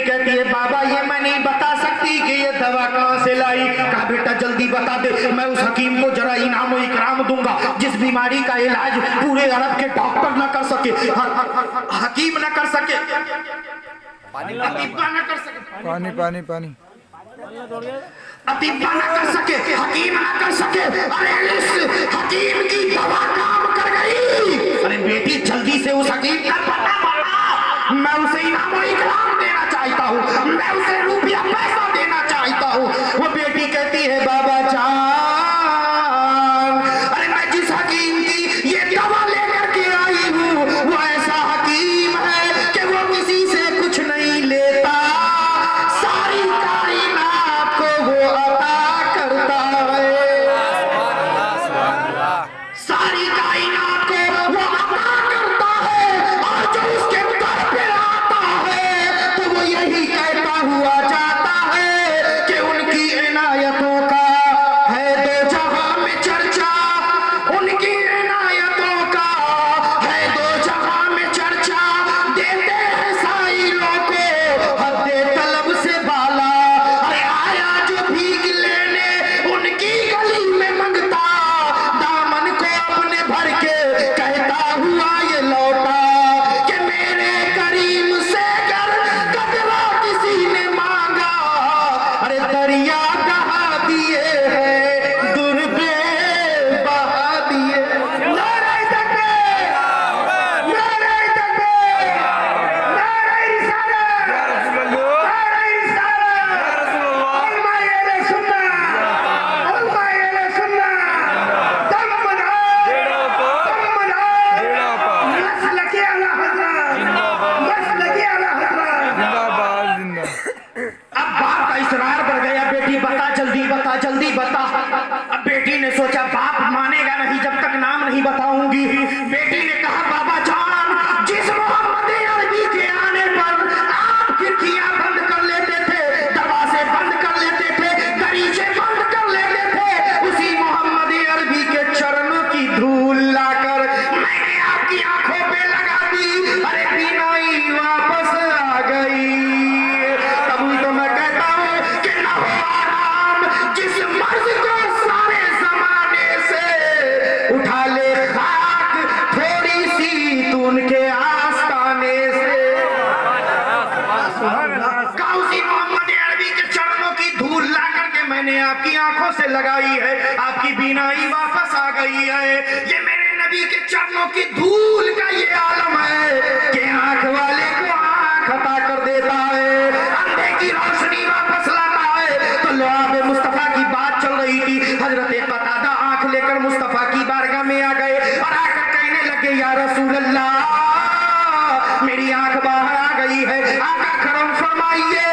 कहती है बाबा ये मैं नहीं बता सकती कि ये दवा कहाँ से लाई। कहा बेटा जल्दी बता दे, मैं उस हकीम को जरा इनाम और इकराम दूंगा जिस बीमारी का इलाज पूरे अरब के डॉक्टर न कर सके, हकीम न कर सके, अतीबा न कर सके, पानी पानी पानी अतीबा न कर सके, हकीम न कर सके। अरे इस हकीम की दवा काम कर गई। अरे बेटी जल्दी से उस हकीम का पता बता, मैं उसे इनाम और इकराम देना चाहता हूँ, मैं उसे रुपया पैसा देना चाहता हूँ। वो बेटी कहती है बाबा जान, अरे मैं जिस हकीम की ये दवा लेकर के आई हूँ वो ऐसा हकीम है कि वो किसी से कुछ नहीं लेता, सारी कायनात को वो अता करता है, सारी कायनात को वो अता करता है। और जो उसके दर पे आता है तो वो यही कहता हुआ जाता है कि उनकी इनायतों का है दो जहां में चर्चा, उनकी इनायतों का है दो जहां में चर्चा, देते हैं साइलों को हद्दे तलब से बाला। अरे आया जो भीग लेने उनकी गली में मंगता, दामन को अपने भर के कहता हुआ ये लौटा कि मेरे करीम से कर कदरा किसी ने मांगा, अरे दरिया दहा दिए हैं दुर्बे बहा दिए। नारे तकबीर, नारे तकबीर, नारे रिसालत, नारे रिसालत, उलमाए सुन्नत, उलमाए सुन्नत, दम बना, मसलके आला हज़रत, मसलके आला हज़रत। जिंदाबाद जिंदा। अब बाप का इसरार बढ़ गया, बेटी बता जल्दी बता जल्दी बता। अब बेटी ने सोचा बाप मानेगा नहीं जब तक नाम नहीं बताऊंगी। बेटी ने कहा बाबा जान, जिस मोहम्मद अरबी के आने पर आप खिड़कियां बंद कर लेते थे, दरवाजे बंद कर लेते थे, दरीचे बंद कर लेते थे, उसी मोहम्मद अरबी के चरणों की धूल लाकर मैंने आपकी आंखों पे लगा दी। अरे बीनाई वापस आ गई। तभी तो मैं कहता हूँ कि न हो आराम जिस मर्द को सारे जमाने से उठा ले खाक थोड़ी सी तू उनके आस्ताने से। काउसी मोहम्मद अरबी के चरणों की धूल ला करके मैंने आपकी आंखों से लगाई है, आपकी बीनाई वापस आ गई है। ये मेरे नबी के चरणों की धूल का ये आलम है कि आंख वाले को आंख अता कर देता है, अंधे की रोशनी वापस लाता है। तो लुआब मुस्तफा की बात चल रही थी, हजरत कतादा आंख लेकर मुस्तफा की बारगाह में आ गए और आकर कहने लगे या रसूल अल्लाह मेरी आंख बाहर आ गई है, आका करम फरमाइए।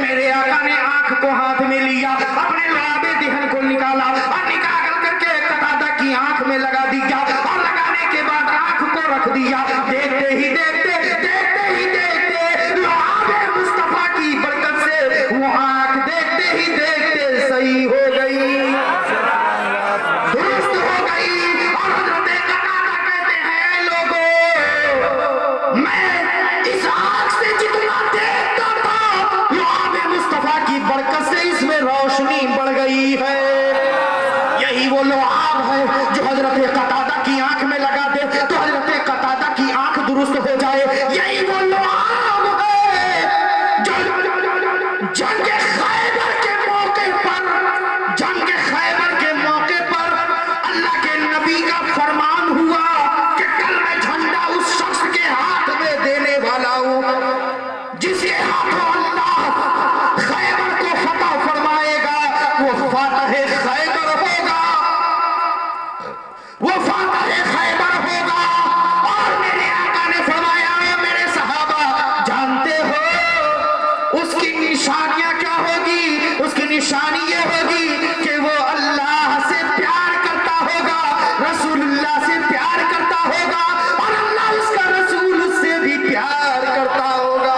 मेरे आका ने आंख को हाथ में लिया, अपने लुआब दिहन को निकाला और निकाल करके कतादा की आंख में लगा दिया और लगाने के बाद आंख को रख दिया। देखते ही देखते, देखते ही देखते लुआब मुस्तफा की बरकत से वो आंख देखते ही देखते सही हो गई, दुरुस्त हो गई। और हजरत कतादा कहते हैं लोगों, मैं इस आंख से जितना देखता था लुआब मुस्तफा की बरकत से इसमें रोशनी बढ़ गई है। यही वो लुआब है जो हजरत कतादा की आंख में लगा दे तो हजरत कतादा की आंख दुरुस्त हो जाए। यही वो लुआब है जो जंग खैबर के मौके पर, जंग खैबर के मौके पर अल्लाह के नबी का फरमान हुआ कि कल मैं झंडा उस शख्स के हाथ में देने वाला हूं जिसके हाथों अल्लाह खैबर को फतह फरमाएगा। वो फातह खैबर होगा, वो फातह खैबर होगा। और मेरे आका ने फरमाया मेरे सहाबा जानते हो उसकी निशानियां क्या होगी? उसकी निशानी ये होगी कि वो अल्लाह से प्यार करता होगा, रसूलुल्लाह से प्यार करता होगा और अल्लाह उसका रसूल उससे भी प्यार करता होगा।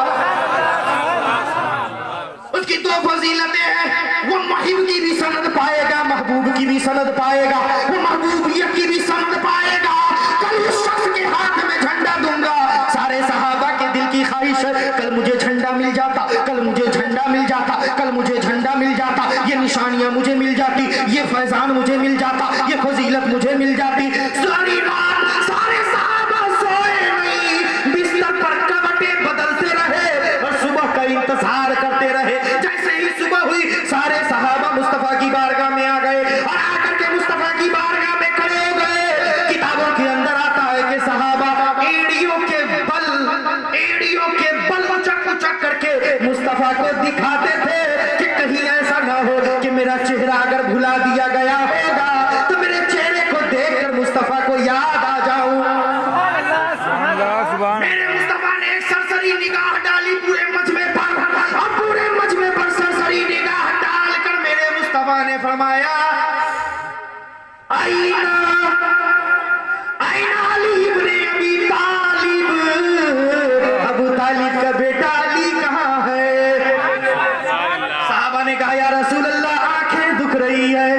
उसकी दो फजीलतें हैं, वो महिब की भी सनद पाएगा, महबूब की भी सनद पाएगा, वो महबूबियत की भी सनद पाएगा। कल उस शख्स के हाथ में झंडा दूंगा, सारे सहाबा के दिल की ख्वाहिश ख्वाहिश है, कल मुझे झंडा मिल जाता, कल मुझे झंडा मिल जाता, कल मुझे झंडा मिल जाता, ये निशानियां मुझे मिल जाती, ये फैजान मुझे मिल जाता, ये फजीलत मुझे मिल जाती। सारी रात सारे सहाबा सोए नहीं, बिस्तर पर कवटे बदलते रहे और सुबह का इंतजार करते रहे। जैसे ही सुबह हुई सारे सहाबा मुस्तफा की बारगाह में आ गए और आकर के मुस्तफा की बारगाह में खड़े हो गए। किताबों के अंदर आता है कि सहाबा एड़ियों के बल उचक उचक करके मुस्तफा को दिखाते थे कि कहीं ऐसा ना हो कि मेरा चेहरा अगर भुला दिया गया होगा तो मेरे चेहरे को देखकर मुस्तफा को याद आ जाऊं। मेरे मुस्तफा ने एक सरसरी निगाह डाली पूरे मजमे पर और पूरे मजमे पर सरसरी निगाह डालकर मेरे मुस्तफा ने फरमाया, आईना आईना अली इब्ने अबी तालिब, अबू तालिब का बेटा अली कहाँ है? साहबा ने कहा, या रसूल अल्लाह, आंखें दुख रही है,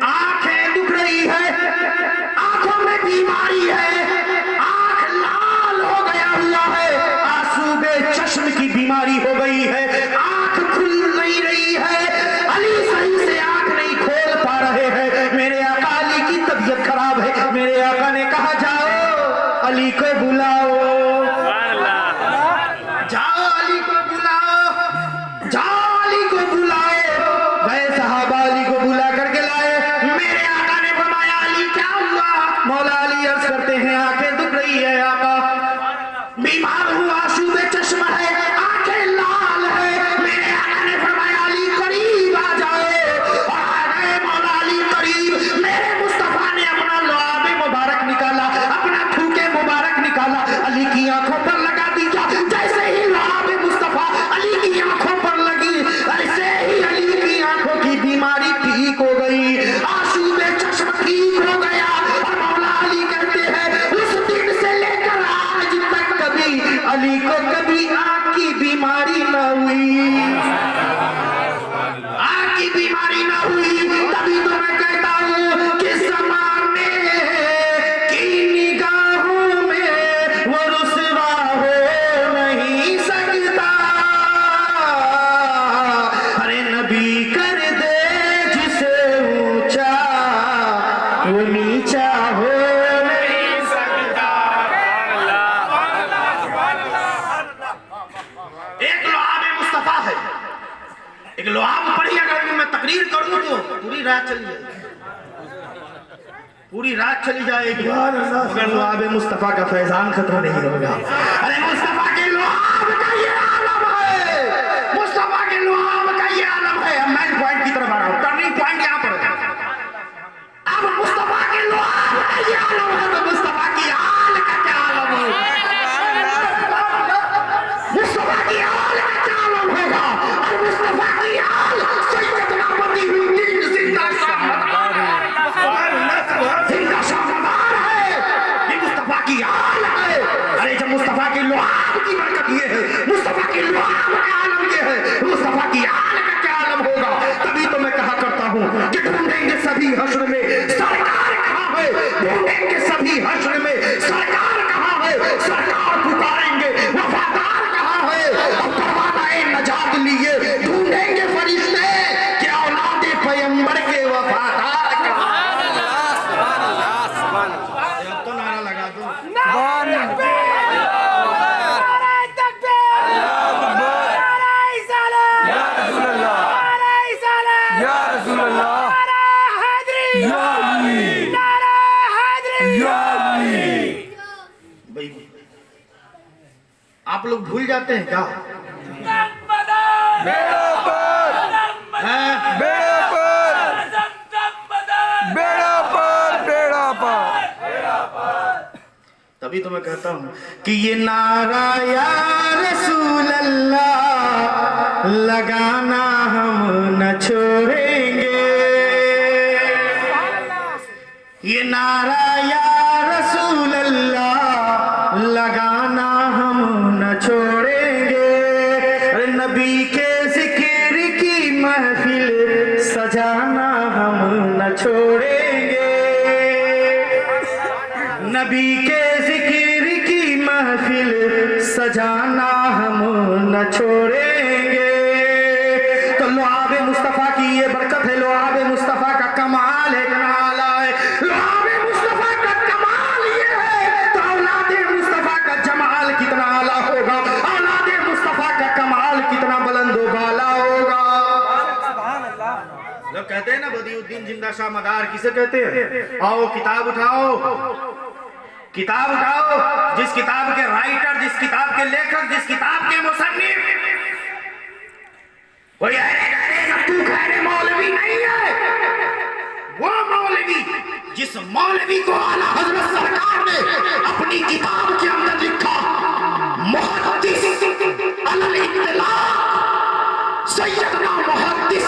आंखें दुख रही है, आंखों में बीमारी है, आंख लाल हो गया हुआ है, आंसू चश्म की बीमारी हो गई है, आंख खुल नहीं रही है, अली सही से आंख नहीं खोल पा रहे हैं, मेरे आका अली की तबीयत खराब है। मेरे आका ने कहा, जाओ अली को बुलाओ, जाओ अली को बुलाओ, जाओ अली को बुलाए। गए सहाबा अली को बुला करके लाए। मेरे आका ने फरमाया, अली क्या हुआ? मौला अली अर्ज करते हैं, आंखें दुख रही है आका, बीमार हुआ, आंसू चश्मा है, आंखें लाल है। मेरे आका ने फरमाया, अली करीब आ जाओ। और आ गए मौला अली करीब। मेरे मुस्तफा ने अपना लुआब मुबारक निकाला, अपना थूके मुबारक निकाला, अली की आंखों पर लगा दिया। जैसे ही लुआब मुस्तफा अली की आंखों पर लगी, ऐसे ही अली की आंखों की बीमारी ठीक हो गई, आंसू में चश्मा ठीक हो गया। और मौला अली कहते हैं, उस दिन से लेकर आज तक कभी अली को कभी आंख की बीमारी न हुई, आंख की बीमारी न हुई। तभी तो मैं कहता हूं कि ज़माने की निगाहों में वो रुसवा हो नहीं सकता। अरे नबी कर दे जिसे ऊंचा वो नीचा हो नहीं सकता। एक लुआब मुस्तफा है, एक लुआब पढ़ी अगर मैं तकरीर करूं तो पूरी रात चली जाएगी, पूरी रात चली जाएगी, मगर लुआब मुस्तफा का फैजान खत्म नहीं होगा। अरे मुस्तफा के लुआब का ये आलम है, मुस्तफा के लुआब का ये आलम है। अब मैं पॉइंट की तरफ आ रहा हूं, टर्निंग पॉइंट यहां पर है। अब मुस्तफा के लुआब का ये आलम है तो मुस्तफा की आल का क्या आलम है? मुस्तफा की आल का क्या आलम होगा? और मुस्तफा की आल सैयदना बनी हुई नींद जिंदा शाहदार है, ये मुस्तफा की आल है। अरे जब मुस्तफा के लुआब की बरकत ये है, मुस्तफा के लुआब का आलम ये है, मुस्तफा की आल का क्या आलम होगा? तभी तो मैं कहा करता हूं कि ढूंढेंगे सभी हश्र में सरकार कहां है, ढूंढेंगे सभी हश्र में सरकार कहां है, सरकार पुकारेंगे वफादार कहां है। अब करवाना नजात लिए ढूंढेंगे फरिश्ते कि औलादे पैगंबर के वफादार कहां है। तो नारा लगा दो, भाई आप लोग भूल जाते हैं क्या? तभी तो मैं कहता हूं कि ये नारा या रसूल अल्लाह लगाना हम न छोड़ेंगे, ये नारा या रसूल अल्लाह लगाना हम न छोड़ेंगे। अरे नबी के जिक्र की महफिल सजाना हम न छोड़ेंगे, नबी के जिक्र की महफिल सजाना छोड़ेंगे। तो लुआबे मुस्तफा की ये बरकत है, लुआबे मुस्तफा का कमाल है, नाला है। लुआबे मुस्तफा का कमाल ये है तो औलादे मुस्तफा का जमाल कितना आला होगा, औलादे मुस्तफा का कमाल कितना बुलंद बाला होगा। लोग कहते हैं ना बदिउद्दीन जिंदा शाह मदार किसे कहते हैं? आओ किताब उठाओ, किताब उठाओ। जिस किताब के राइटर, जिस किताब के लेखक, जिस किताब के मुसन्निफ, वो तू खैरे मौलवी नहीं है। वो मौलवी जिस मौलवी को आला हजरत सरकार ने अपनी किताब के अंदर लिखा, मुहद्दिस अलल इत्तिलाअ सैयदना मुहद्दिस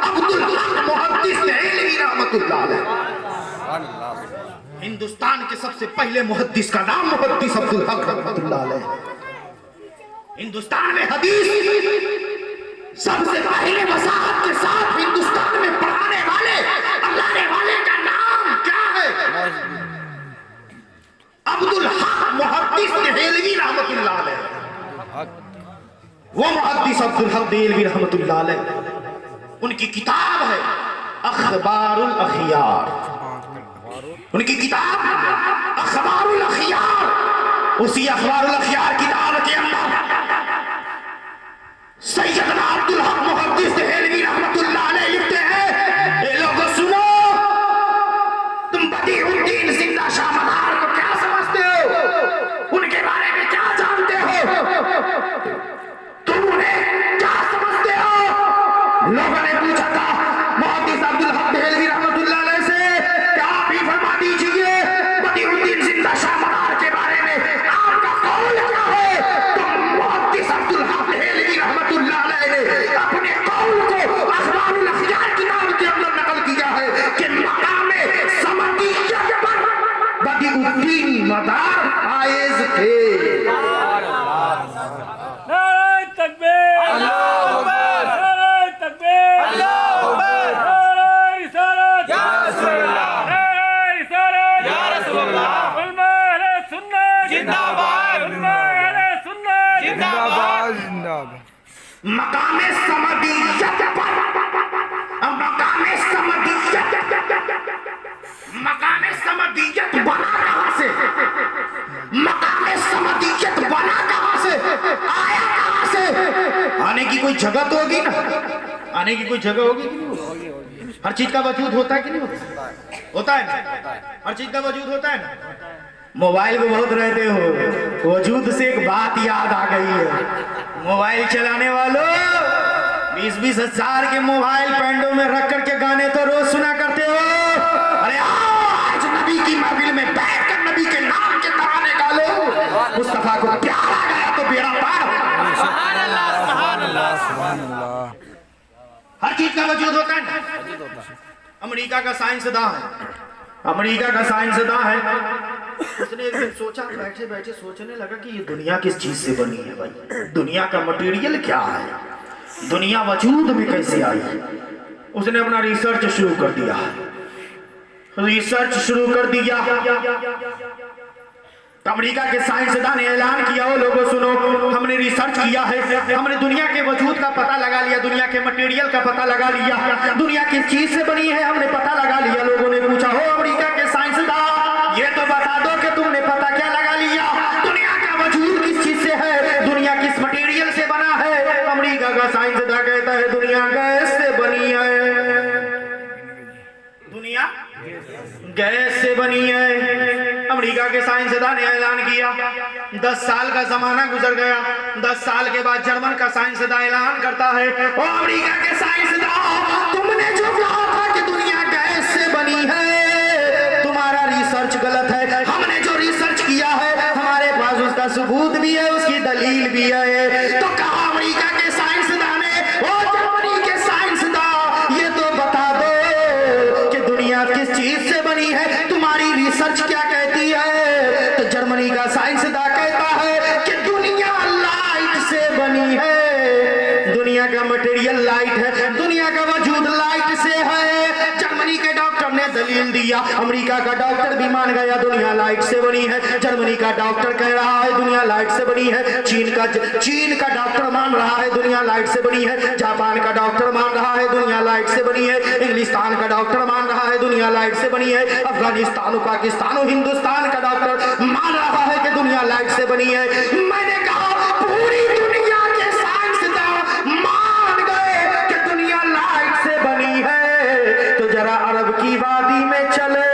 अब्दुल हक मुहद्दिस देहलवी रहमतुल्लाह अलैह। हिंदुस्तान के सबसे पहले मुहद्दिस का नाम मुहद्दिस अब्दुल हक रहमतुल्लाह अलैह। हिंदुस्तान में हदीस सबसे पहले वसाहत के साथ हिंदुस्तान में पढ़ाने वाले, अल्लाह वाले का नाम क्या है? अब्दुल हक मुहद्दिस देहलवी रहमतुल्लाह अलैह। वो मुहद्दिस अब्दुल हक देहलवी रहमतुल्लाह अलैह, उनकी किताब है अखबारुल अखियार। उनकी किताब अखबारुल अखियार, उसी अखबारुल अखियार किताब के अंदर सैयदना अब्दुल हक मुहद्दिस देहलवी रहमतुल्लाह अलैह लिखते हैं, ये लोगों सुनो, तुम बदिउद्दीन जिंदा शाह मदार को क्या समझते हो? उनके बारे में क्या जानते हो? तुम उन्हें क्या समझते हो? लोगों ने पूछा था मुहद्दिस अब्दुल हक देहलवी रहमतुल्लाह अलैह से, क्या आप ही फरमा दीजिए बदिउद्दीन जिंदा शाह मदार के बारे में आपका कौल क्या है? तो मुहद्दिस अब्दुल हक देहलवी रहमतुल्लाह अलैह ने अपने कौल को अखबारुल अखियार किताब के अंदर नकल किया है कि मकामे समदियत पर बदिउद्दीन मदार फाइज थे। नारे तकबीर, अल्लाहू अकबर, नारे तकबीर, अल्लाहू अकबर, नारे रिसालत, या रसूलल्लाह, नारे रिसालत, या रसूलल्लाह, उलमा अहले सुन्नत जिंदाबाद, उलमा अहले सुन्नत जिंदाबाद, जिंदाबाद। मकामे समदियत पर, मकामे समदियत, मकामे समदियत बना कहां से? मकामे समदियत बना कहां से? आया कहां से? आने की कोई जगह तो होगी ना, आने की कोई जगह होगी कि नहीं होगी? हर चीज का वजूद होता है कि नहीं होता? होता है ना, हर चीज का वजूद होता है ना। मोबाइल को बहुत रहते हो, वजूद से एक बात याद आ गई है। मोबाइल चलाने वालों 20-20 हजार के मोबाइल पेंडो में रख करके गाने तो रोज सुना करते हो। अरे आज नबी की महफिल में बैठकर नबी के नाम के तराने गालो, मुस्तफा को प्यार आ गया तो बेड़ा पार हो। सुभान अल्लाह, सुभान अल्लाह, सुभान अल्लाह। हर चीज का वजूद होता है। अमेरिका का साइंसदां है, अमेरिका का साइंसदां है, उसने एक दिन सोचा, बैठे बैठे सोचने लगा कि ये दुनिया किस चीज से बनी है भाई, दुनिया का मटेरियल क्या है, दुनिया वजूद में कैसे आई। उसने अपना रिसर्च शुरू कर दिया, रिसर्च शुरू कर दिया। अमेरिका के साइंसदान ने ऐलान किया, ओ लोगों सुनो, हमने रिसर्च किया है, हमने दुनिया के वजूद का पता लगा लिया, दुनिया के मटेरियल का पता लगा लिया, दुनिया किस चीज से बनी है हमने पता लगा लिया। लोगों ने पूछा, हो अमेरिका के साइंसदान ये तो बता दो कि तुमने पता क्या लगा लिया, दुनिया का वजूद किस चीज से है, दुनिया किस मटेरियल से बना है? अमेरिका का साइंसदान कहता है दुनिया गैस से बनी है, दुनिया गैस से बनी है। अमेरिका के साइंसदान ने ऐलान किया, 10 साल का जमाना गुजर गया, 10 साल के बाद जर्मन का साइंसदान ऐलान करता है, ओ अमेरिका के साइंसदान, तुमने जो कहा था कि दुनिया गैस से बनी है, तुम्हारा रिसर्च गलत है। हमने जो रिसर्च किया है हमारे पास उसका सबूत भी है, उसकी दलील भी है। तो कहा अमेरिका के साइंसदान ने, ओ जर्मनी के साइंसदान, ये तो बता दो कि दुनिया किस चीज से बनी है, तुम्हारी रिसर्च क्या कहती है? तो जर्मनी का साइंसदान कहता है कि दुनिया लाइट से बनी है, दुनिया का मटेरियल लाइट है, दुनिया का वजूद लाइट से है। जर्मनी के डॉक्टर ने ने दलील दिया। अमेरिका का डॉक्टर भी मान गया दुनिया लाइट से बनी है। जर्मनी का डॉक्टर कह रहा है दुनिया लाइट से बनी है। चीन का डॉक्टर मान रहा है दुनिया लाइट से बनी है। जापान का डॉक्टर मान रहा है दुनिया लाइट से बनी है। इंग्लिस्तान का डॉक्टर मान रहा है दुनिया लाइट से बनी है। अफगानिस्तान, पाकिस्तान, हिंदुस्तान का डॉक्टर मान रहा है कि दुनिया लाइट से बनी है। मैंने कहा पूरी दुनिया के साइंसदान मान गए कि दुनिया लाइट से बनी है, तो जरा अरब की वादी में चलो,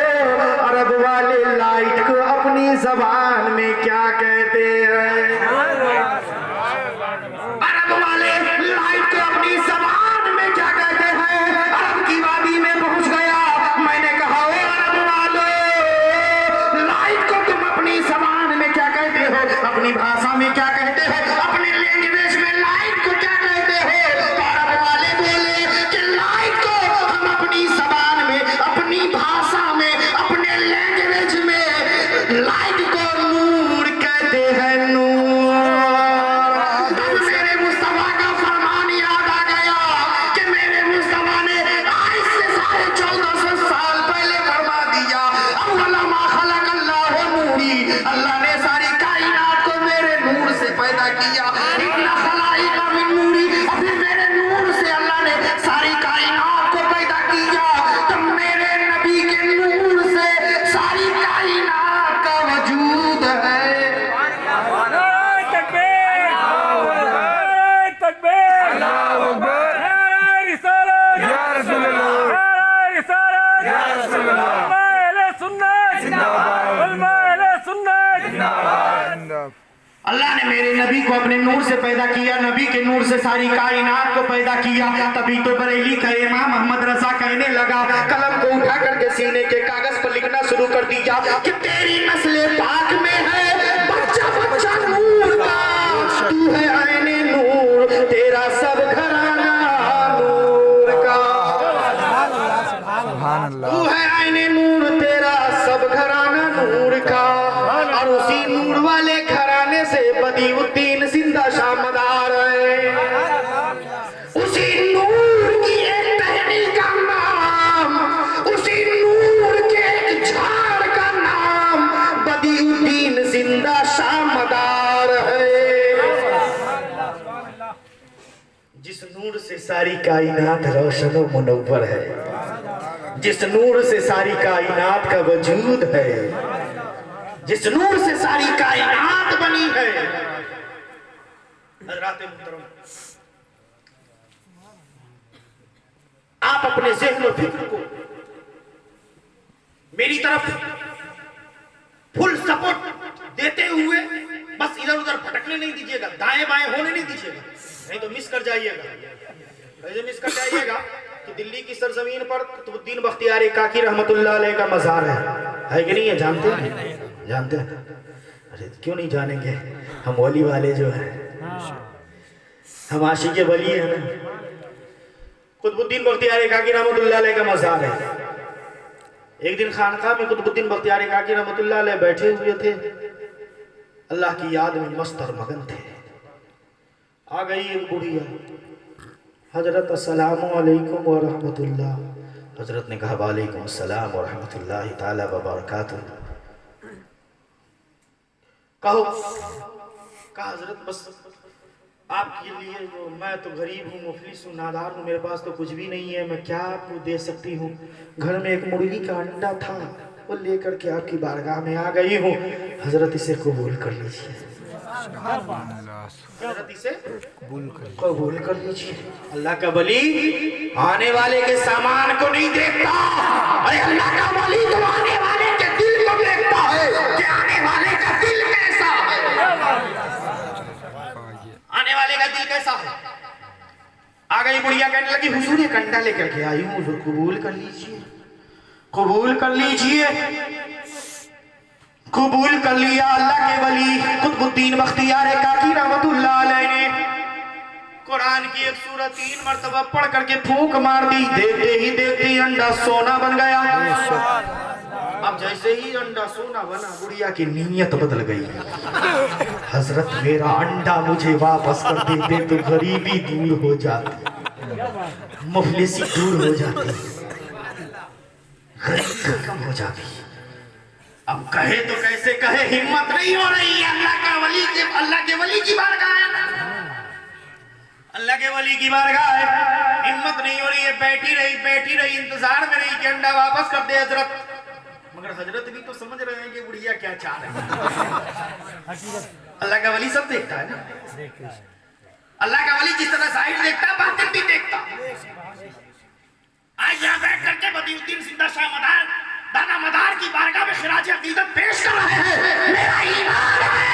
अरब वाले लाइट को अपनी जबान में क्या कहते हैं? अरब वाले लाइट को अपनी जबान में क्या कहते हैं? अरब की वादी में पहुंच गया। मैंने कहा ओ अरब वालों, लाइट को तुम अपनी जबान में क्या कहते हो? अपनी भाषा में क्या कहते हो? अपने लैंग्वेज में लाइट को क्या कहते हो? तो अरब वाले बोले कि लाइट को हम अपनी जबान में, अपनी भाषा में, अपने लैंग्वेज में लाइट को नूर कहते हैं, नूर। तब मेरे मुस्तफा का फरमान याद आ गया कि मेरे मुस्तफा ने आज से 1450 साल पहले फरमा दिया, अव्वला मा खलक़ल्लाहु नूरी, अल्लाह ने सारी कायनात को मेरे नूर से पैदा किया। इन्ना खलाइका मिन नूरी, अभी मेरे नूर से अल्लाह ने सारी कायनात को पैदा किया। तब मेरे नबी के नूर से सारी कायनात का वजूद है। नारे तकबीर, नारे तकबीर, नारे रिसालत, या रसूल अल्लाह, नारे रिसालत, या रसूल अल्लाह, उलमा अहले सुन्नत जिंदाबाद, उलमा अहले सुन्नत जिंदाबाद। अल्लाह ने मेरे नबी को अपने नूर से पैदा किया, नबी के नूर से सारी कायनात को पैदा किया। तभी तो बरेली का इमाम मोहम्मद रजा कहने लगा, कलम को उठा करके सीने के कागज पर लिखना शुरू कर दिया कि तेरी नस्ल पाक में है बच्चा बच्चा नूर का, तू है आईने नूर, तेरा सब घराना नूर का। सुभान अल्लाह। तू है आईने नूर, तेरा सब घराना नूर का। और उसी नूर वाले घराने से बदीउद्दीन जिंदा शामदार है। उसी नूर की एक टहनी का नाम, उसी नूर के एक झाड़ का नाम बदीउद्दीन जिंदा शामदार है। जिस नूर से सारी कायनात रोशन व मुनव्वर है, जिस नूर से सारी कायनात का वजूद है, जिस नूर से सारी कायनात बनी है। हज़रात मुहतरम, आप अपने ज़हन और फिक्र को मेरी तरफ फुल सपोर्ट देते हुए बस इधर उधर भटकने नहीं दीजिएगा, दाएं बाएं होने नहीं दीजिएगा, नहीं तो मिस कर जाइएगा। ऐसे मिस कर जाइएगा कि दिल्ली की सरजमीन पर कुतुबुद्दीन बख्तियार काकी रहमतुल्लाह अलैह का मज़ार है कि नहीं है? जानते हैं? जानते हैं? अरे क्यों नहीं जानेंगे? हम वली वाले जो हैं, हम आशिक़े वली हैं ना। कुतुबुद्दीन बख्तियार काकी रहमतुल्लाह अलैह का मज़ार है। एक दिन खानकाह में कुतुबुद्दीन बख्तियार काकी रहमतुल्लाह अलैह बैठे हुए थे, अल्लाह की याद में मस्त और मगन थे। आ गई एक बुढ़िया, हजरत अस्सलामु अलैकुम व रहमतुल्लाह। हजरत ने कहा वालेकुम अस्सलाम व रहमतुल्लाहि ताला व बरकातुहू। कहो, कहा हजरत बस आपके लिए, जो मैं तो गरीब हूँ, मुफलिस हूँ, नादार हूँ, मेरे पास तो कुछ भी नहीं है, मैं क्या आपको दे सकती हूँ? घर में एक मुर्गी का अंडा था, वो लेकर के आपकी बारगाह में आ गई हूँ। हजरत इसे कबूल कर लीजिए, हजरत इसे कबूल कर लीजिए। अल्लाह का वली आने वाले के सामान को नहीं देखता, अरे अल्लाह का वली तो आने वाले के दिल को देखता है कि आने वाले का दिल कैसा है, आने वाले का दिल कैसा है। आ गई बुढ़िया, कहने लगी हुजूर एक अंडा लेकर के आई हूँ, हुजूर कबूल कर लीजिए, कबूल कर लीजिए। कबूल कर लिया। अल्लाह के वली कुतुबुद्दीन बख्तियार काकी रहमतुल्लाह अलैह ने कुरान की एक सूरत 3 मरतबा पढ़ करके फूंक मार दी। देखते ही देखते अंडा सोना बन गया। अब जैसे ही अंडा सोना बना, बुढ़िया की नीयत बदल गई। हजरत मेरा अंडा मुझे वापस कर देते तो गरीबी दूर हो जाती, मुफलिसी दूर हो जाती। खत्म हो जाती। अब कहे तो कैसे कहे, हिम्मत नहीं हो रही है। अल्लाह के वली की बारगाह है, अल्लाह के वली की बारगाह है, हिम्मत नहीं हो रही है। बैठी रही इंतजार में रही कि अंडा वापस कर दे हजरत। मगर हजरत भी तो समझ रहे हैं कि बुढ़िया क्या चाह रहे हैं। अल्लाह का वली सब देखता है ना। अल्लाह का वली जिस तरह साइड देखता, बातिन भी देखता। आज यहाँ बैठ करके बदियुद्दीन जिंदा शाह मदार दाना मदार की बारगाह में खिराज अकीदत पेश कर रहे हैं। मेरा ईमान है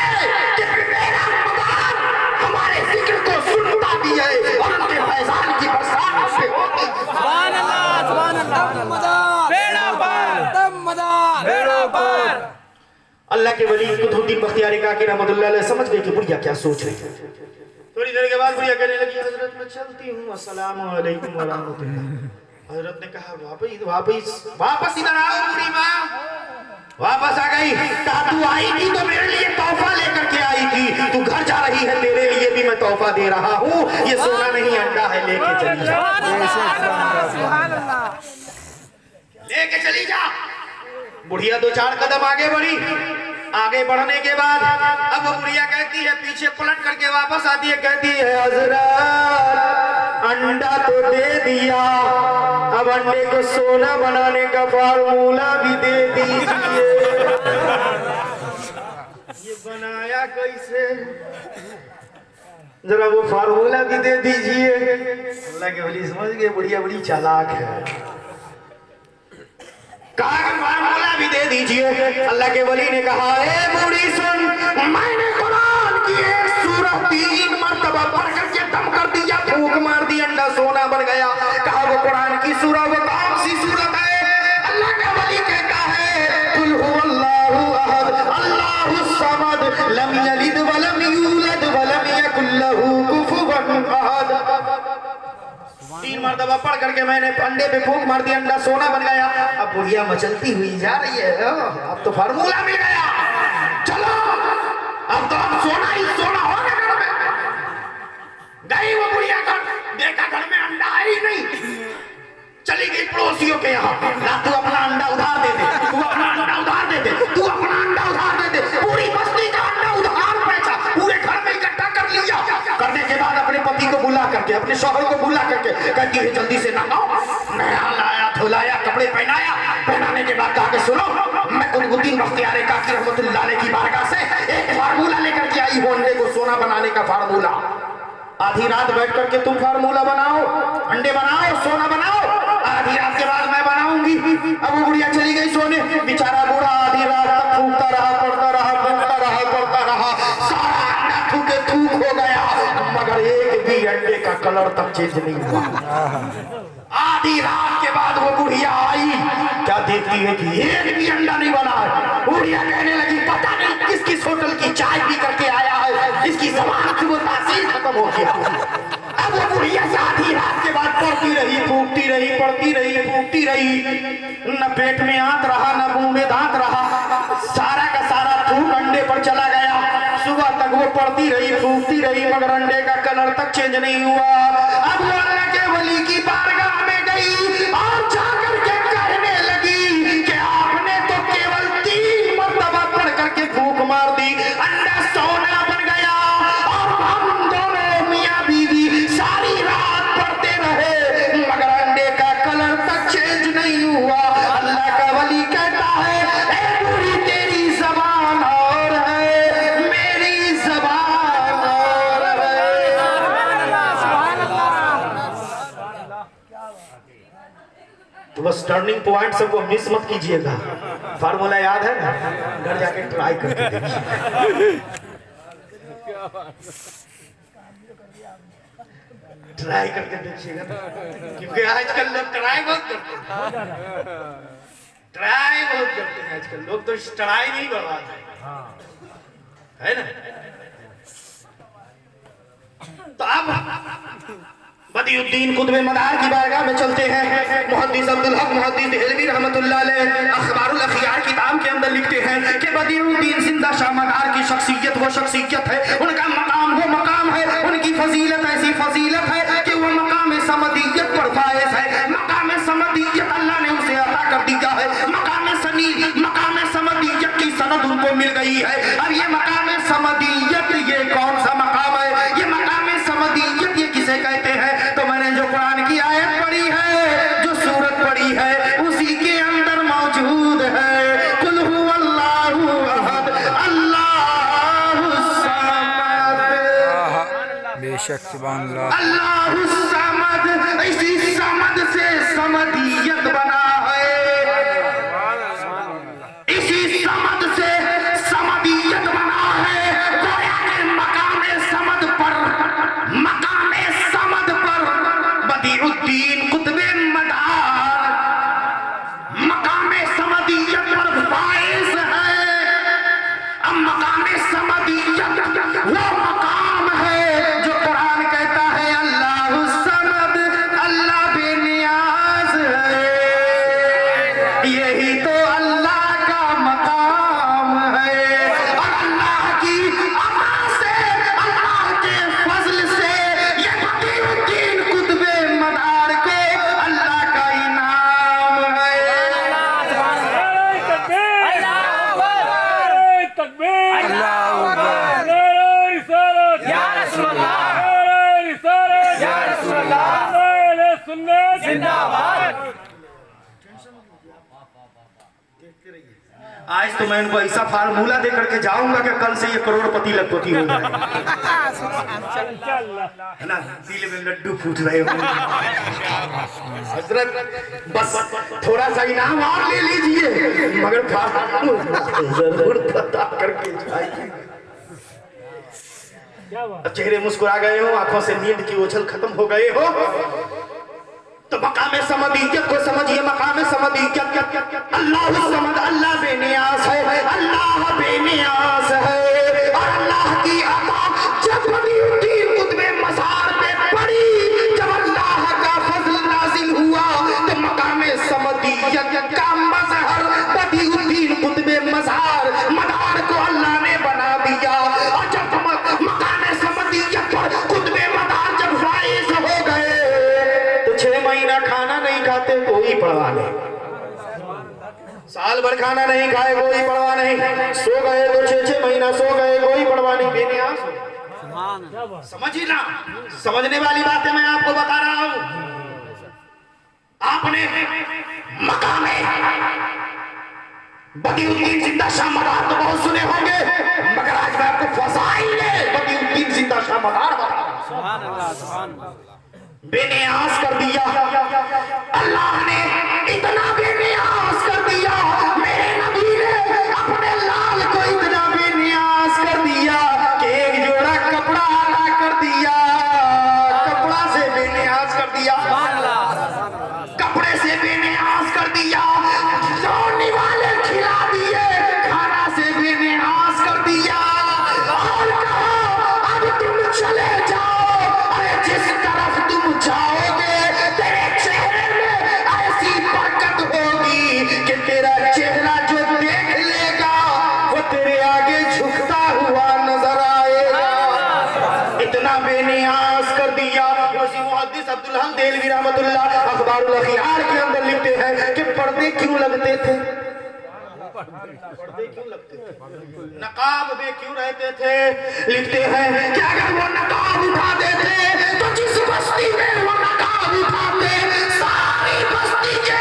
कि मेरा मदार हमारे जिक्र को सुनता भी है और उनके फैजान की बरसात हम पे होती। सुभान अल्लाह मदार बेड़ा पार बेड़ा पार। अल्लाह के वली कुतुबुद्दीन बख्तियारी काकी रहमतुल्लाह अलैह समझ गए कि बुढ़िया क्या सोच रही है। थोड़ी देर के बाद बुढ़िया कहने लगी, हजरत मैं चलती हूँ, अस्सलाम वालेकुम व रहमतुल्लाह। हजरत ने कहा, वापस इधर आओ बूढ़ी माँ। वापस आ गई। कहा तू आई थी तो मेरे लिए तोहफा लेकर के आई थी, तू घर जा रही है, तेरे लिए भी मैं तोहफा दे रहा हूँ। ये सोना नहीं अंडा है, लेके चली जा, लेके चली जा। बुढ़िया 2-4 कदम आगे बढ़ी। आगे बढ़ने के बाद अब वो बुढ़िया कहती है, पीछे पलट करके वापस आती है, कहती है हजरत अंडा तो दे दिया, अब अंडे को सोना बनाने का फार्मूला भी दे दीजिए। ये बनाया कैसे, जरा वो फार्मूला भी दे दीजिए। अल्लाह के वली समझ गए बुढ़िया बड़ी चालाक है। कहा फार्मूला भी दे दीजिए। अल्लाह के वली ने कहा, ए बूढ़ी सुन, मैंने कुरान की एक सूरत 3 मरतबा पढ़ करके दम कर दिया, फूंक मार दी, अंडा सोना बन गया। कहा वो कुरान की सूरत वो कौन सी सूरत है? अल्लाह का वली कहता है, कुल हुवल्लाहु अहद अल्लाहुस समद लम यलिद व लम यूलद व लम यकुल लहू कुफुवन अहद। 3 मरतबा पढ़ करके मैंने अंडे पे फूंक मार दिया, अंडा सोना बन गया। अब बुढ़िया मचलती हुई जा रही है, अब तो फार्मूला मिल गया, चलो अब तो अब सोना ही सोना होगा घर में। गई वो बुढ़िया घर, देखा घर में अंडा है ही नहीं। चली गई पड़ोसियों के यहाँ, तू अपना अंडा उधार दे दे, तू अपना अंडा उधार दे दे, तू अपना अंडा उधार दे दे। पूरी बस्ती का अंडा उधार बेचा, पूरे घर में इकट्ठा कर लिया। करने के बाद अपने पति को बुला करके, अपने शौहर को बुला करके कहती है, जल्दी से नहाओ। नया लाया, धुलाया, कपड़े पहनाया। पहनाने के बाद कहा कि सुनो, मैं कुतुबुद्दीन बख्तियार काकी रहमतुल्लाह अलैह की बारगाह से एक फार्मूला लेकर के आई हूं, अंडे को सोना बनाने का फार्मूला। आधी रात बैठ करके तुम फार्मूला बनाओ, अंडे बनाओ, सोना बनाओ, आधी रात के बाद मैं बनाऊंगी। अब वो बुढ़िया चली गई सोने। बेचारा बूढ़ा आधी रात तक फूकता रहा, पड़ता रहा, फूकता रहा, पड़ता रहा। सारा अंडा थूके थूक हो गया, मगर एक भी अंडे का कलर तक चेंज नहीं हुआ। आधी रात के बाद वो बुढ़िया आई, क्या देखती है कि एक भी अंडा नहीं बना है। बुढ़िया कहने लगी, पता नहीं किस किस होटल की चाय पी करके आया है, इसकी ज़बान से वो तासीर खत्म हो गया। अब वो बुढ़िया आधी रात के बाद पढ़ती रही, फूकती रही, पढ़ती रही, फूकती रही। न पेट में आंत रहा, न मुंह में दांत रहा, सारा का सारा थूक अंडे पर चला गया। सुबह तक वो पढ़ती रही, फूकती रही, मगर अंडे का कलर तक चेंज नहीं हुआ। अब वो अल्लाह के वली की बारगाह में गई और जाकर के कहने लगी कि आपने तो केवल 3 मरतबा पढ़ करके फूंक मार दी, अंडा सोना बन गया। और हम दोनों मियां बीवी सारी रात पढ़ते रहे, मगर अंडे का कलर तक चेंज नहीं हुआ। अल्लाह का वली कहता है, ए बूढ़ी तेरी ज़बान और है, मेरी ज़बान और है। तो बस टर्निंग पॉइंट सबको मिस मत कीजिएगा। फार्मूला याद है ना, घर जाके ट्राई करके देखिए, ट्राई करके देखिएगा, क्योंकि आजकल लोग ट्राई बहुत करते हैं, ट्राई बहुत करते हैं आजकल लोग, तो ट्राई नहीं करवाते है ना। तो अब बदियुद्दीन कुतुब मदार की बारगाह में चलते हैं। मुहद्दिस अब्दुल हक मुहद्दिस देहलवी रहमतुल्लाह अलैह अखबारुल अखियार किताब के अंदर लिखते हैं कि बदियुद्दीन जिंदा शाह मदार की शख्सियत वो शख्सियत है, उनका मकाम वो मकाम है, उनकी फजीलत ऐसी फजीलत है कि वो मकाम समदियत पर फायज है। मकाम समदियत अल्लाह ने उसे अता कर दिया है। मिल गई है। अब ये मकाम समदियत, ये कौन सा मकाम है? ये मकाम समदियत ये किसे कहते हैं? तो मैंने जो कुरान की आयत पढ़ी है, जो सूरत पढ़ी है, उसी के अंदर मौजूद है। कुल हुवल्लाहु अहद, अल्लाहुस समद, बेशक सुभान अल्लाह। अल्लाहुस समद, इसी समद से समदियत बना है, इसी समद से समदियत बना है। गोया के मकामे समद पर, मकामे समद पर बदीउद्दीन कुतुबे मदार मकामे समदियत पर फाइज है। अब मकामे समदियत वो मकाम है जो कुरान कहता है अल्लाहुस समद, अल्लाह बेनियाज है। यही तो अल्लाह का मकाम है। और अल्लाह की अता से, अल्लाह के फजल से ये बदीउद्दीन कुतुबे मदार को अल्लाह का इनाम है। तकबीर, अल्लाहू अकबर। नारे रिसालत, या रसूल अल्लाह, नारे रिसालत, या रसूल अल्लाह, नारे सुन्नत जिंदाबाद। आज तो मैं इनको ऐसा फार्मूला दे करके जाऊंगा कि कल से ये करोड़पति लखपति हो जाए, इंशाअल्लाह। है ना? दिल में लड्डू फूट रहे हो। हजरत बस थोड़ा सा इनाम और ले लीजिए, मगर जरूर पता करके जाइए। क्या बात? अब चेहरे मुस्कुरा गए हो, आंखों से नींद की ओझल खत्म हो गए हो, तो मकामे समदियत को समझिए। मकामे समदियत अल्लाह समद, अल्लाह बेनियाज है, अल्लाह बेनियाज है। और अल्लाह की अता जब बदीउद्दीन कुतुबे मज़ार में पड़ी, जब अल्लाह का फजल नाजिल हुआ, तो मकामे समदियत का मज़हर बदीउद्दीन कुतुबे मज़ार मदार को अल्लाह ने बना दिया। और जब मकामे समदियत पर कुतुबे मदार जब फाइज हो गए, 6 महीना खाना नहीं खाते, कोई परवाह नहीं। साल भर खाना नहीं खाए, कोई परवाह नहीं। सो गए तो 6-6 महीना सो गए, कोई परवाह नहीं। बेनियाज समझिए ना, समझने वाली बातें मैं आपको बता रहा हूं। आपने मकामे बदीउद्दीन जिंदा शाह मदार तो बहुत सुने होंगे, मगर आज मैं आपको फज़ाइल बदीउद्दीन जिंदा शाह मदार बता रहा हूं। सुभान अल्लाह, सुभान अल्लाह। बेनियाज कर दिया अल्लाह ने, इतना बेनियाज कर दिया। मेरे नबी ने अपने लाल को इतना बेनियाज कर दिया कि एक जोड़ा कपड़ा अदा कर दिया, कपड़ा से बेनियाज कर दिया, कपड़े से बेनियाज कर दिया, सोने वाले खिला दिए, खाना से बेनियाज कर दिया। और कहा अब तुम चले जाओ, अरे जिस तरफ तुम जाओगे तेरे चेहरे में ऐसी बरकत होगी कि तेरा चेहरा जो देख लेगा वो तेरे आगे झुकता हुआ नजर आएगा। इतना बेनियाज कर दिया। मुहद्दिस अब्दुल हक देलवी रहमतुल्लाह अखबारुल अखियार के अंदर लिखते हैं कि पर्दे क्यों लगते थे, पर्दे क्यों लगते थे, नकाब में क्यों रहते थे? लिखते हैं कि अगर वो नकाब उठा देते तो जिस बस्ती में वो नकाब उठाते, सारी बस्ती के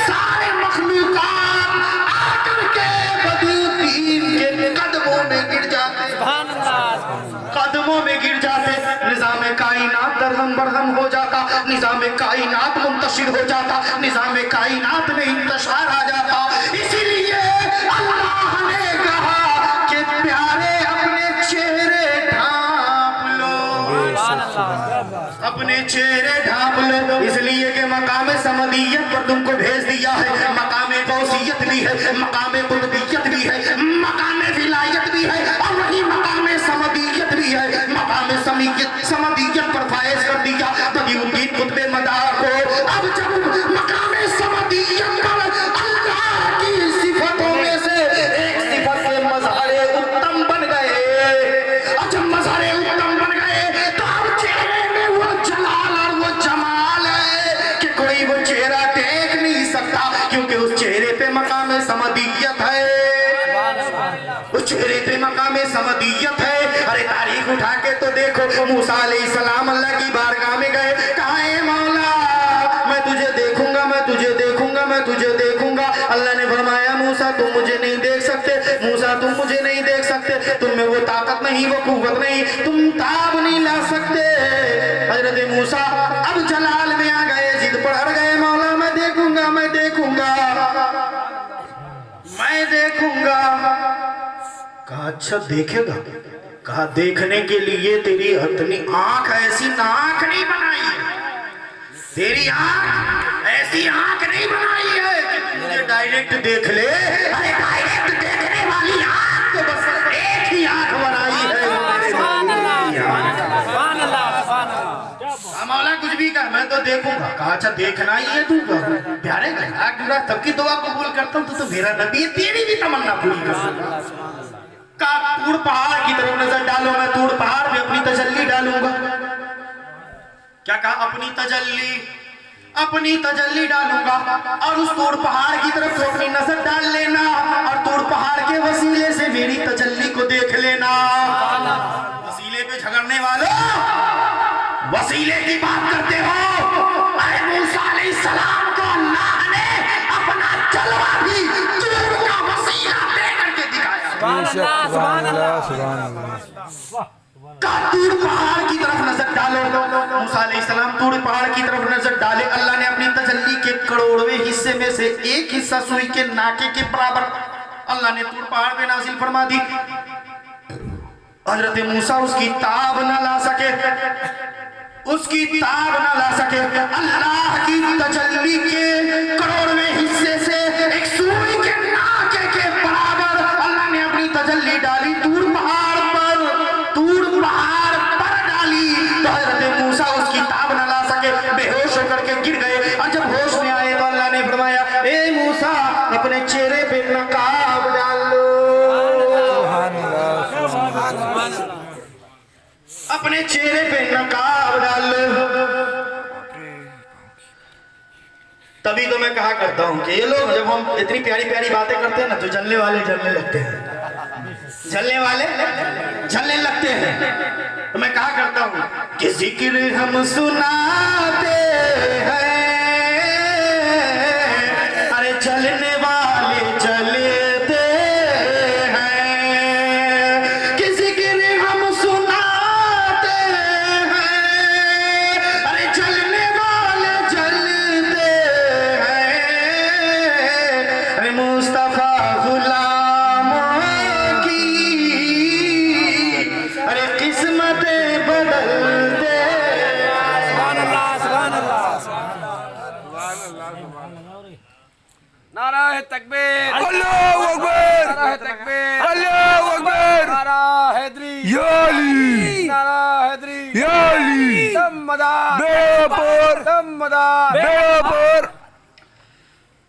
सारे मखलूकात आकर के बदीउद्दीन के कदमों में गिर जाते, सुभान अल्लाह। कदमों में गिर जाते। निजाम कायनात दरहम बरहम हो जाता, निजाम कायनात मुंतशिर हो जाता, निजाम कायनात में इंतशार आ जाता। इसीलिए अल्लाह ने कहा कि प्यारे अपने चेहरे ढांप लो, सुभान अल्लाह। अपने चेहरे ढांप लो। इसलिए कि मकाम समदियत पर तुमको भेज दिया है। मकाम गौसियत भी है, मकाम कुतुबियत भी है, मकाम विलायत भी है, और वही मकाम समदियत भी है। मकाम समदियत पर फायज कर दिया बदीउद्दीन कुतुबे मदार को। अब जब मकाम समदियत पर अल्लाह की सिफतों में से एक सिफत के मज़हरे उत्तम बन गए, और जब मज़हरे उत्तम बन गए तो अब चेहरे में वो जलाल और वो जमाल है कि कोई वो चेहरा देख नहीं सकता, क्योंकि उस चेहरे पे मकाम समदियत है। उस में समदियत है। अरे तारीख उठा के तो देखो, मूसा अलैहिस्सलाम अल्लाह की बारगाह में गए, कहा है मौला मैं तुझे देखूंगा, मैं तुझे देखूंगा, मैं तुझे देखूंगा। अल्लाह ने फरमाया मूसा तुम मुझे नहीं देख सकते, मूसा तुम मुझे नहीं देख सकते, तुम में वो ताकत नहीं, वो कुव्वत नहीं, तुम ताब नहीं ला सकते। हजरत मूसा अब जलाल में आ गए, जिद पर अड़ गए, मौला मैं देखूंगा, मैं देखूंगा, मैं देखूंगा। कहा अच्छा देखेगा? कहा देखने के लिए तेरी अपनी आंख ऐसी नाक नहीं बनाई है, तेरी आंख ऐसी आंख नहीं बनाई है कि तू मुझे डायरेक्ट देख ले। अरे डायरेक्ट देखने वाली आंख तो बस एक ही आंख बनाई है। मौला कुछ भी कहा, मैं तो देखूंगा। कहा अच्छा देखना ही है तू? प्यारे का तब की दुआ कबूल करता हूँ, तो मेरा नबी है, तेरी भी तमन्ना पूरी कर। कहा तूड़ पहाड़ की तरफ नजर डालो, मैं तूड़ पहाड़ में अपनी तजल्ली डालूंगा। क्या कहा? अपनी तजल्ली डालूंगा और उस तूड़ पहाड़ की तरफ तो अपनी नजर डाल लेना और तूड़ पहाड़ के वसीले से मेरी तजल्ली को देख लेना। वसीले पे झगड़ने वालों, वसीले की बात करते हो? अरे मूसा अलैहिस्सलाम को अल्लाह ने अपना जलवा भी तूड़ का वसीला लेकर के दिखाया। बेशक सुभान अल्लाह, सुभान अल्लाह। तूड़ पहाड़ की तरफ नजर डालो, मूसा अलैहिस्सलाम तूड़ पहाड़ की तरफ नजर डाले। अल्लाह ने अपनी तजल्ली के करोड़वें हिस्से में से एक हिस्सा सुई के नाके के बराबर अल्लाह ने तूड़ पहाड़ पे नाजिल फरमा दी। हजरत मूसा उसकी ताब न ला सके, उसकी ताब न ला सके। अल्लाह की तजल्ली के करोड़वें हिस्से से एक सुई के नाके के बराबर अल्लाह ने अपनी तजल्ली डाली तूड़ पहाड़ पर, तूड़ पहाड़ पर डाली। तो हजरत मूसा उसकी ताब न ला सके, बेहोश होकर के गिर गए। और जब होश में आए तो अल्लाह ने फरमाया ए मूसा अपने चेहरे पे नकाब डाल लो, अपने चेहरे पे नकाब डाल लो। तभी तो मैं कहा करता हूं कि ये लोग जब हम इतनी प्यारी प्यारी बातें करते हैं ना तो जलने वाले जलने लगते हैं, जलने वाले जलने लगते हैं। तो मैं कहा करता हूं कि जिक्र हम सुनाते हैं, अरे जलने वाले जलते हैं, कि जिक्र हम सुनाते हैं, अरे जलने वाले जलते हैं। अरे मुस्तफा गुलामों की अरे किस्मतें बदलते। नाराए तकबीर, अल्लाहू अकबर, नाराए तकबीर, अल्लाहू अकबर, नारा हैदरी, या अली, नारा हैदरी, या अली, दमदार, बेपर, दमदार, बेपर।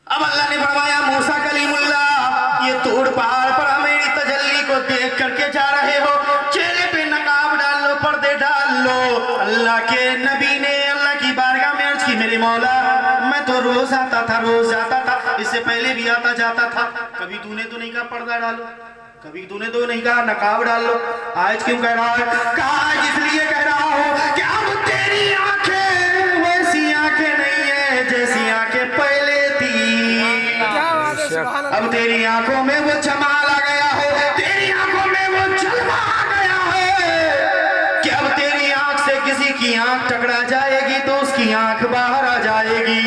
अब अल्लाह ने फरमाया मूसा कलीमुल्लाह ये तूड़ पहाड़ पर मेरी तजल्ली को देख करके जा रहे हो, चेहरे पे नकाब डाल लो, पर्दे डाल लो। अल्लाह के नबी ने अल्लाह की बारगाह में अर्ज की मेरे मौला मैं तो रोज आता था, रोज जाता था, इससे पहले भी आता जाता था, कभी तूने तो नहीं कहा पर्दा डालो, कभी तूने तो नहीं कहा नकाब डाल लो, आज क्यों कह रहा है? कहा इसलिए कह रहा हूं कि अब तेरी आंखें वैसी आंखें नहीं है जैसी आंखें पहले थी। अब तेरी आंखों में वो जमाल आ गया है, तेरी आंखों में वो जलवा आ गया है कि अब तेरी आंख से किसी की आंख टकरा जाएगी तो उसकी आंख बाहर आ जाएगी।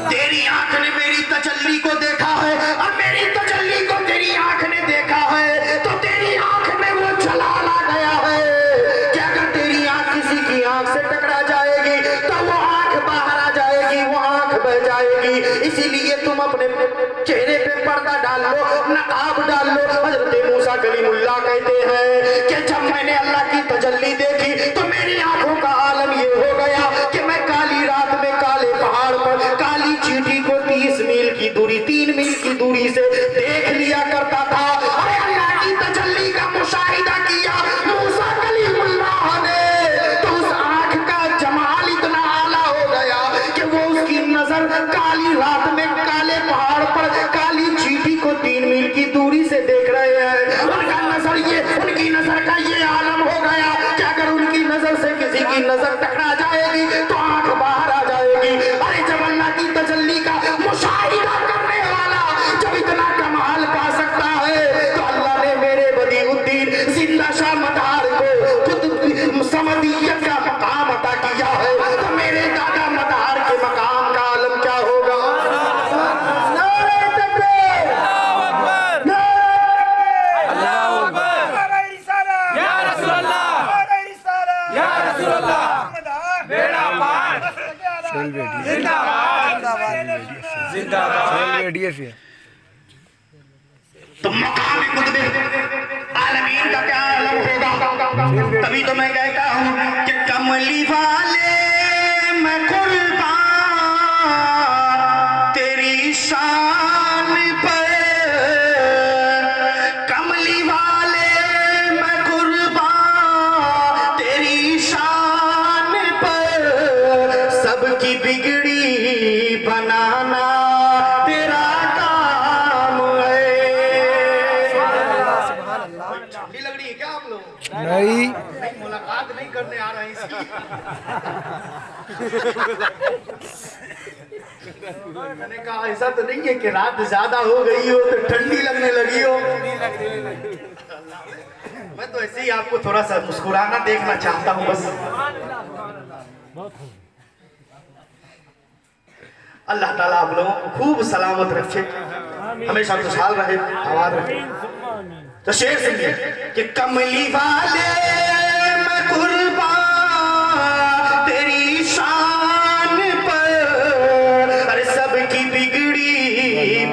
तेरी आंख ने मेरी तजल्ली को देखा है और मेरी तजल्ली को तेरी आंख ने देखा है, तो तेरी आंख में वो जलाल आ गया है कि अगर तेरी आंख किसी की आंख से टकरा जाएगी तो वो आंख बाहर आ जाएगी, वो आंख बह जाएगी। इसीलिए तुम अपने चेहरे पे पर्दा डाल लो, नकाब डाल लो। हजरत मूसा कलीमुल्लाह कहते हैं कि जब मैंने अल्लाह की तजल्ली देखी तो मेरी आंखों का आलम ये हो गया कि मैं काली रात में काले पहाड़ पर काली चींटी को 30 मील की दूरी, 3 मील की दूरी से देख लिया करता था। अरे अल्लाह की तजल्ली का मुशाहिदा किया मूसा कलीमुल्लाह ने तो उस आंख का जमाल इतना आला हो गया कि वो उसकी नजर काली रात में काले पहाड़ पर काली चींटी को 3 मील की दूरी से देख रहे हैं। अंदर से किसी की नजर टकरा जाएगी तो आंख बाहर आ जाएगी। अरे जब अल्लाह की तजल्ली का मुशाहिदा करने वाला जब इतना कमाल पा सकता है तो अल्लाह ने मेरे बदीउद्दीन जिंदा शाह मदार को खुद समदियत का मकाम अता किया है, तो मेरे दादा मदार के मकाम का आलम क्या होगा। नारे तकबीर, अल्लाहु अकबर। या रसूल अल्लाह, या रसूल अल्लाह। बेड़ा पार। जिंदाबाद, जिंदाबाद। रेडियो से तो मकाम कुतुब आलमीन का क्या आलम होगा। तभी तो मैं कहता हूँ कि कमली वाले मैं कुर्बान तेरी शान पर, कमली वाले मैं कुर्बान तेरी शान पर, सबकी बिगड़ी बनाना तेरा काम है। ठंडी लग रही है क्या आप लोग? नहीं नहीं, मुलाकात नहीं करने आ रहे हैं इसकी। मैंने कहा ऐसा तो नहीं है कि रात ज्यादा हो गई हो तो ठंडी लगने लगी हो। मैं तो ऐसे ही आपको थोड़ा सा मुस्कुराना देखना चाहता हूँ बस। अल्लाह ताला आप लोगों को खूब सलामत रखे, हमेशा खुशहाल रहे, आबाद रहे। तो शेर सुनिए कि कमली वाले मैं कुर्बान तेरी शान पर, अरे सबकी बिगड़ी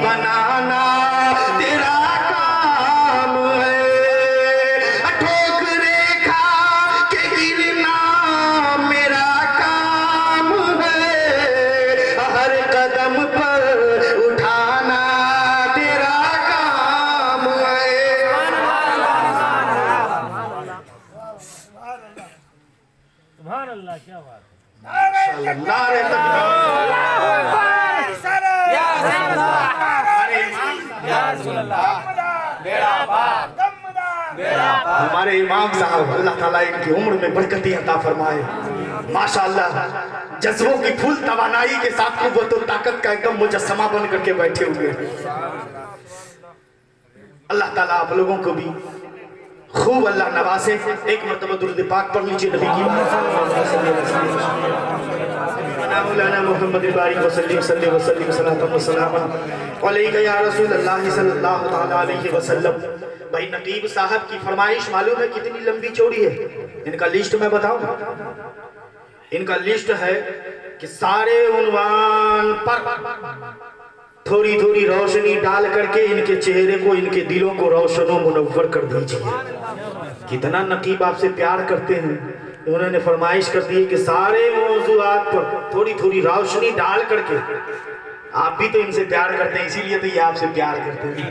बनाना तेरा काम है। ठोकरे खा के गिरना मेरा काम है, हर कदम पर उठाना तेरा काम है। सुभान अल्लाह, क्या बात है। नारे तकबीर। बेड़ा पार। हमारे इमाम साहब अल्लाह ताला इनकी उम्र में बरकतें अता फरमाए। माशाअल्लाह जज्बों की फूल तवानाई के साथ कुव्वत और ताकत का एकदम मुजस्समा बन करके बैठे हुए हैं। अल्लाह ताला आप लोगों को भी खूब अल्लाह नवासे। एक मरतबा दुरूद पाक पढ़ लीजिए नबी की मौलाना मोहम्मद बारी वसल्लम सल्लल्लाहु अलैहि वसल्लम अलैका या रसूल अल्लाह सल्लल्लाहु तआला अलैहि वसल्लम। भाई नकीब साहब की फरमाइश मालूम है कितनी लंबी चौड़ी है? इनका लिस्ट मैं बताऊं। इनका लिस्ट है कि सारे उन्वान पर थोड़ी थोड़ी रोशनी डाल करके इनके चेहरे को, इनके दिलों को रोशन और मुनव्वर कर दीजिए। कितना नकीब आपसे प्यार करते हैं। उन्होंने फरमाइश कर दी है कि सारे मौजूआत पर थोड़ी थोड़ी रोशनी डाल करके, आप भी तो इनसे प्यार करते हैं इसीलिए तो ये आपसे प्यार करते हैं।